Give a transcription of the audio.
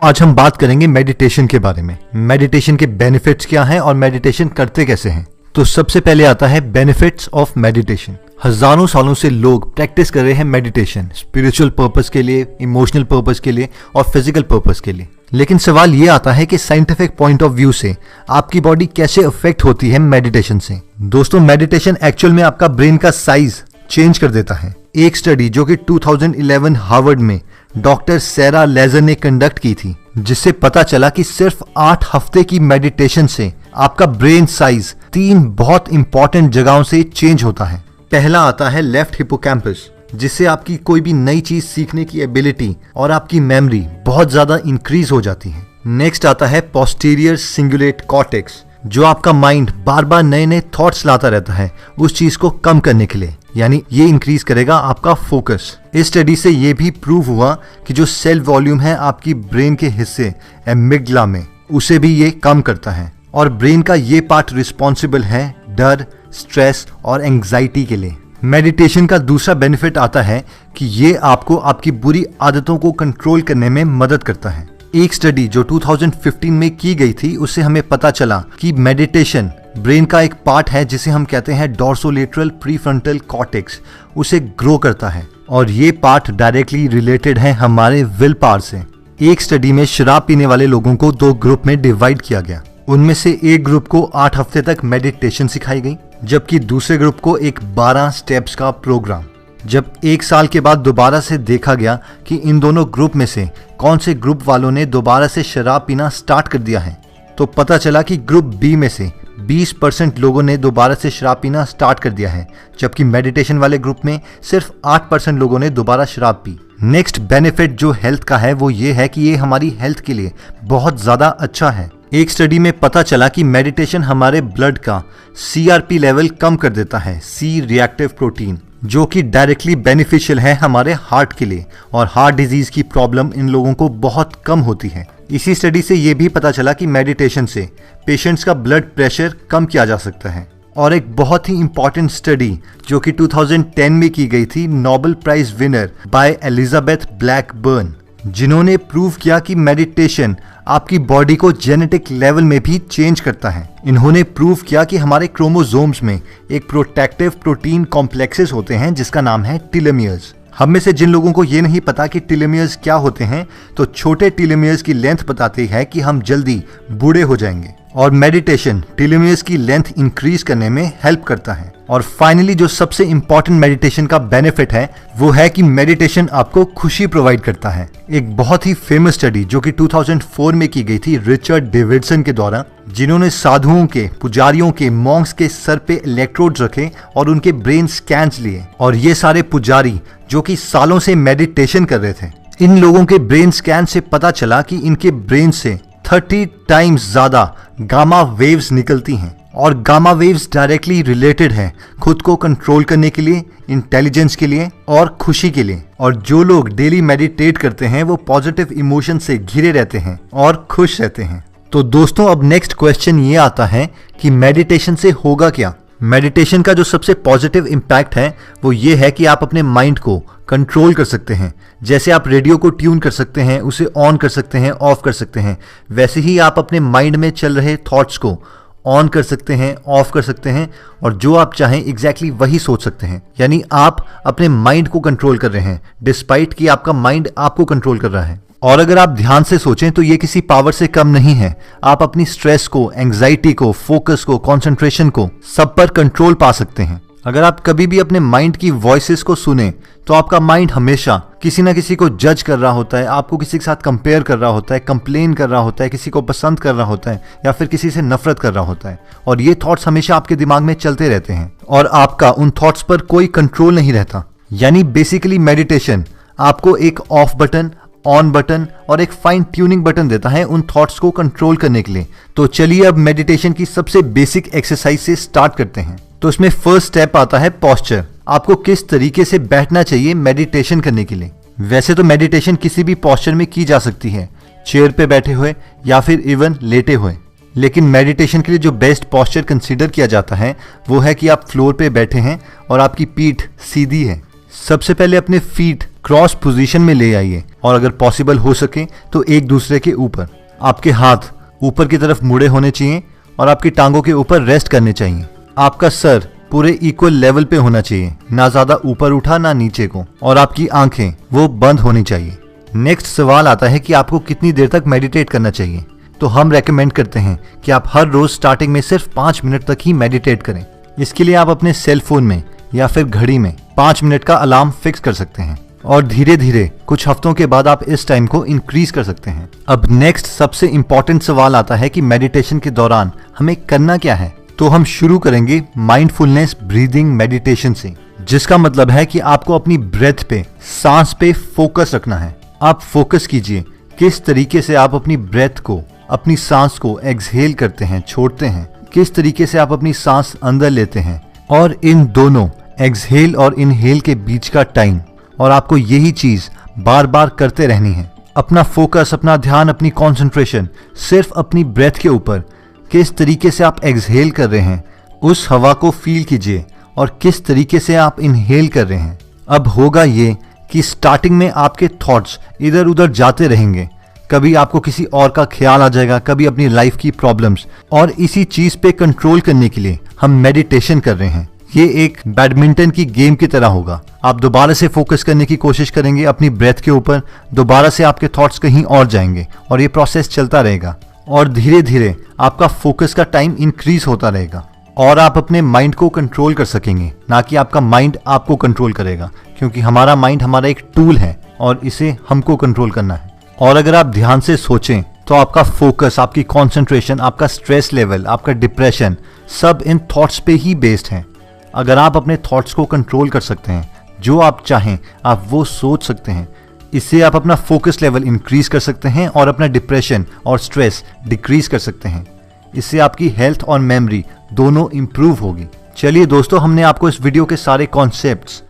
आज हम बात करेंगे मेडिटेशन के बारे में। मेडिटेशन के बेनिफिट्स क्या हैं और मेडिटेशन करते कैसे हैं। तो सबसे पहले आता है बेनिफिट्स ऑफ मेडिटेशन। हजारों सालों से लोग प्रैक्टिस कर रहे हैं मेडिटेशन, स्पिरिचुअल पर्पस के लिए, इमोशनल पर्पस के लिए और फिजिकल पर्पस के लिए। लेकिन सवाल ये आता है कि साइंटिफिक पॉइंट ऑफ व्यू से आपकी बॉडी कैसे अफेक्ट होती है मेडिटेशन से। दोस्तों, मेडिटेशन एक्चुअल में आपका ब्रेन का साइज चेंज कर देता है। एक स्टडी जो कि 2011 हार्वर्ड में डॉक्टर सैरा लेजर ने कंडक्ट की थी, जिससे पता चला कि सिर्फ 8 हफ्ते की मेडिटेशन से आपका ब्रेन साइज 3 बहुत इंपॉर्टेंट जगहों से चेंज होता है। पहला आता है लेफ्ट हिपोकैम्पस, जिससे आपकी कोई भी नई चीज सीखने की एबिलिटी और आपकी मेमोरी बहुत ज्यादा इंक्रीज हो जाती है। नेक्स्ट आता है पोस्टीरियर सिंगुलेट कॉर्टेक्स, जो आपका माइंड बार बार नए नए थॉट्स लाता रहता है उस चीज को कम करने के लिए, यानी ये इंक्रीज करेगा आपका फोकस। इस स्टडी से ये भी प्रूव हुआ कि जो सेल वॉल्यूम है आपकी ब्रेन के हिस्से एमिग्डला में, उसे भी ये कम करता है। और ब्रेन का ये पार्ट रिस्पॉन्सिबल है डर, स्ट्रेस और एंग्जाइटी के लिए। मेडिटेशन का दूसरा बेनिफिट आता है कि ये आपको आपकी बुरी आदतों को कंट्रोल करने में मदद करता है। एक स्टडी जो 2015 में की गई थी, उससे हमें पता चला कि मेडिटेशन ब्रेन का एक पार्ट है जिसे हम कहते हैं डोर्सोलेटरल प्रीफ्रंटल कॉर्टेक्स, उसे ग्रो करता है और ये पार्ट डायरेक्टली रिलेटेड है हमारे विल पावर से। एक स्टडी में शराब पीने वाले लोगों को 2 ग्रुप में डिवाइड किया गया। उनमें से एक ग्रुप को 8 हफ्ते तक मेडिटेशन सिखाई गई, जबकि दूसरे ग्रुप को एक 12 स्टेप्स का प्रोग्राम। जब 1 साल के बाद दोबारा से देखा गया कि इन दोनों ग्रुप में से कौन से ग्रुप वालों ने दोबारा से शराब पीना स्टार्ट कर दिया है, तो पता चला कि ग्रुप बी में से 20% लोगों ने दोबारा से शराब पीना स्टार्ट कर दिया है, जबकि मेडिटेशन वाले ग्रुप में सिर्फ 8% लोगों ने दोबारा शराब पी। नेक्स्ट बेनिफिट जो हेल्थ का है वो ये है कि ये हमारी हेल्थ के लिए बहुत ज्यादा अच्छा है। एक स्टडी में पता चला कि मेडिटेशन हमारे ब्लड का CRP लेवल कम कर देता है, सी रिएक्टिव प्रोटीन, जो कि डायरेक्टली बेनिफिशियल है हमारे हार्ट के लिए, और हार्ट डिजीज की प्रॉब्लम इन लोगों को बहुत कम होती है। इसी स्टडी से ये भी पता चला कि मेडिटेशन से पेशेंट्स का ब्लड प्रेशर कम किया जा सकता है। और एक बहुत ही इंपॉर्टेंट स्टडी जो कि 2010 में की गई थी, Nobel prize winner by Elizabeth Blackburn, जिन्होंने प्रूव किया कि मेडिटेशन आपकी बॉडी को जेनेटिक लेवल में भी चेंज करता है। इन्होंने प्रूव किया कि हमारे क्रोमोसोम्स में एक प्रोटेक्टिव प्रोटीन कॉम्प्लेक्सेस होते हैं जिसका नाम है टेलोमियर्स। हम में से जिन लोगों को ये नहीं पता कि टेलोमियर्स क्या होते हैं, तो छोटे टेलोमियर्स की लेंथ बताती है कि हम जल्दी बूढ़े हो जाएंगे, और मेडिटेशन टेलोमियर्स की लेंथ इंक्रीज करने में हेल्प करता है। और फाइनली जो सबसे इंपॉर्टेंट मेडिटेशन का बेनिफिट है वो है कि मेडिटेशन आपको खुशी प्रोवाइड करता है। एक बहुत ही फेमस स्टडी जो कि 2004 में की गई थी रिचर्ड डेविडसन के द्वारा, जिन्होंने साधुओं के, पुजारियों के, मॉन्क्स के सर पे इलेक्ट्रोड्स रखे और उनके ब्रेन स्कैन्स लिए, और ये सारे पुजारी जो कि सालों से मेडिटेशन कर रहे थे, इन लोगों के ब्रेन स्कैन से पता चला कि इनके ब्रेन से 30 टाइम्स ज्यादा गामा वेव्स निकलती हैं, और गामा वेव्स डायरेक्टली रिलेटेड है खुद को कंट्रोल करने के लिए, इंटेलिजेंस के लिए और खुशी के लिए। और जो लोग डेली मेडिटेट करते हैं वो पॉजिटिव इमोशन से घिरे रहते हैं और खुश रहते हैं। तो दोस्तों, अब नेक्स्ट क्वेश्चन ये आता है कि मेडिटेशन से होगा क्या। मेडिटेशन का जो सबसे पॉजिटिव इम्पैक्ट है वो ये है कि आप अपने माइंड को कंट्रोल कर सकते हैं। जैसे आप रेडियो को ट्यून कर सकते हैं, उसे ऑन कर सकते हैं, ऑफ कर सकते हैं, वैसे ही आप अपने माइंड में चल रहे थॉट्स को ऑन कर सकते हैं, ऑफ कर सकते हैं, और जो आप चाहें एग्जैक्टली वही सोच सकते हैं। यानी आप अपने माइंड को कंट्रोल कर रहे हैं डिस्पाइट कि आपका माइंड आपको कंट्रोल कर रहा है। और अगर आप ध्यान से सोचें तो ये किसी पावर से कम नहीं है। आप अपनी स्ट्रेस को, एंग्जाइटी को, फोकस को, कंसंट्रेशन को, सब पर कंट्रोल पा सकते हैं। अगर आप कभी भी अपने माइंड की वॉइसेस को सुने तो आपका माइंड हमेशा किसी ना किसी को जज कर रहा होता है, आपको किसी के साथ कंपेयर कर रहा होता है, कंप्लेन कर रहा होता है, किसी को पसंद कर रहा होता है या फिर किसी से नफरत कर रहा होता है। और ये थॉट्स हमेशा आपके दिमाग में चलते रहते हैं और आपका उन थॉट्स पर कोई कंट्रोल नहीं रहता। यानी बेसिकली मेडिटेशन आपको एक ऑफ बटन, ऑन बटन और एक फाइन ट्यूनिंग बटन देता है उन थॉट्स को कंट्रोल करने के लिए। तो चलिए अब मेडिटेशन की सबसे बेसिक एक्सरसाइज से स्टार्ट करते हैं। तो इसमें फर्स्ट स्टेप आता है पोस्चर। आपको किस तरीके से बैठना चाहिए मेडिटेशन करने के लिए। वैसे तो मेडिटेशन किसी भी पोस्चर में की जा सकती है, चेयर पे बैठे हुए या फिर इवन लेटे हुए, लेकिन मेडिटेशन के लिए जो बेस्ट पोस्चर कंसीडर किया जाता है वो है कि आप फ्लोर पे बैठे हैं और आपकी पीठ सीधी है। सबसे पहले अपने फीट क्रॉस पोजीशन में ले आइए और अगर पॉसिबल हो सके तो एक दूसरे के ऊपर। आपके हाथ ऊपर की तरफ मुड़े होने चाहिए और आपकी टांगों के ऊपर रेस्ट करने चाहिए। आपका सर पूरे इक्वल लेवल पे होना चाहिए, ना ज्यादा ऊपर उठा ना नीचे को, और आपकी आंखें वो बंद होनी चाहिए। नेक्स्ट सवाल आता है कि आपको कितनी देर तक मेडिटेट करना चाहिए। तो हम रेकमेंड करते हैं कि आप हर रोज स्टार्टिंग में सिर्फ 5 मिनट तक ही मेडिटेट करें। इसके लिए आप अपने सेल फोन में या फिर घड़ी में 5 मिनट का अलार्म फिक्स कर सकते हैं और धीरे धीरे कुछ हफ्तों के बाद आप इस टाइम को इंक्रीज कर सकते हैं। अब नेक्स्ट सबसे इंपॉर्टेंट सवाल आता है कि मेडिटेशन के दौरान हमें करना क्या है। तो हम शुरू करेंगे माइंडफुलनेस ब्रीदिंग मेडिटेशन से, जिसका मतलब है कि आपको अपनी ब्रेथ पे, सांस पे फोकस रखना है। आप फोकस कीजिए किस तरीके से आप अपनी ब्रेथ को, अपनी सांस को एक्सहेल करते हैं, छोड़ते हैं, किस तरीके से आप अपनी सांस अंदर लेते हैं, और इन दोनों एक्सहेल और इनहेल के बीच का टाइम, और आपको यही चीज बार बार करते रहनी है। अपना फोकस, अपना ध्यान, अपनी कंसंट्रेशन सिर्फ अपनी ब्रेथ के ऊपर, किस तरीके से आप एक्सहेल कर रहे हैं उस हवा को फील कीजिए और किस तरीके से आप इनहेल कर रहे हैं। अब होगा ये कि स्टार्टिंग में आपके थॉट्स इधर उधर जाते रहेंगे, कभी आपको किसी और का ख्याल आ जाएगा, कभी अपनी लाइफ की प्रॉब्लम्स, और इसी चीज पे कंट्रोल करने के लिए हम मेडिटेशन कर रहे हैं। ये एक बैडमिंटन की गेम की तरह होगा। आप दोबारा से फोकस करने की कोशिश करेंगे अपनी ब्रेथ के ऊपर, दोबारा से आपके थॉट्स कहीं और जाएंगे और ये प्रोसेस चलता रहेगा और धीरे धीरे आपका फोकस का टाइम इंक्रीज होता रहेगा और आप अपने माइंड को कंट्रोल कर सकेंगे, ना कि आपका माइंड आपको कंट्रोल करेगा, क्योंकि हमारा माइंड हमारा एक टूल है और इसे हमको कंट्रोल करना है। और अगर आप ध्यान से सोचें तो आपका फोकस, आपकी कंसंट्रेशन, आपका स्ट्रेस लेवल, आपका डिप्रेशन सब इन थॉट्स पे ही बेस्ड है। अगर आप अपने थॉट्स को कंट्रोल कर सकते हैं, जो आप चाहें आप वो सोच सकते हैं, इससे आप अपना फोकस लेवल इंक्रीज कर सकते हैं और अपना डिप्रेशन और स्ट्रेस डिक्रीज कर सकते हैं। इससे आपकी हेल्थ और मेमोरी दोनों इंप्रूव होगी। चलिए दोस्तों, हमने आपको इस वीडियो के सारे कॉन्सेप्ट्स